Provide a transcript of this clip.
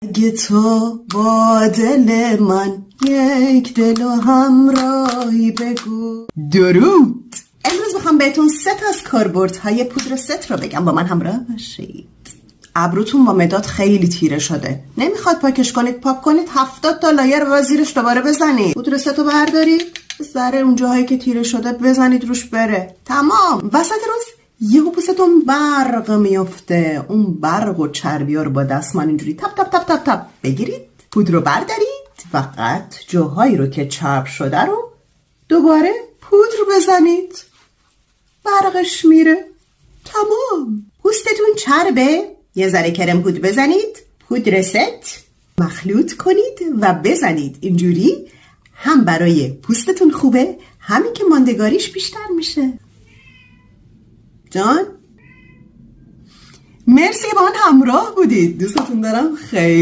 اگه تو با دل من یک دل و همراهی بگو. درود. امروز میخوام بهتون 3 تا از کاربردهای پودر ست رو بگم، با من همراه باشید. ابروتون با مداد خیلی تیره شده، نمیخواد پاکش کنید، پاک کنید 70 تا لایر و زیرش دوباره بزنید. پودر ست رو بردارید، ذره اون جاهایی که تیره شده بزنید روش بره، تمام. وسط روز یهو پوستتون برق میفته، اون برق و چربی ها رو با دستمال اینجوری تپ تپ تپ تپ تپ بگیرید، پودر رو بردارید، فقط جاهایی رو که چرب شده رو دوباره پودر بزنید، برقش میره، تمام. پوستتون چربه، یه ذره کرم پودر بزنید، پودر ست مخلوط کنید و بزنید. اینجوری هم برای پوستتون خوبه، همین که ماندگاریش بیشتر میشه. جان مرسی که با من همراه بودید، دوستتون دارم خیلی.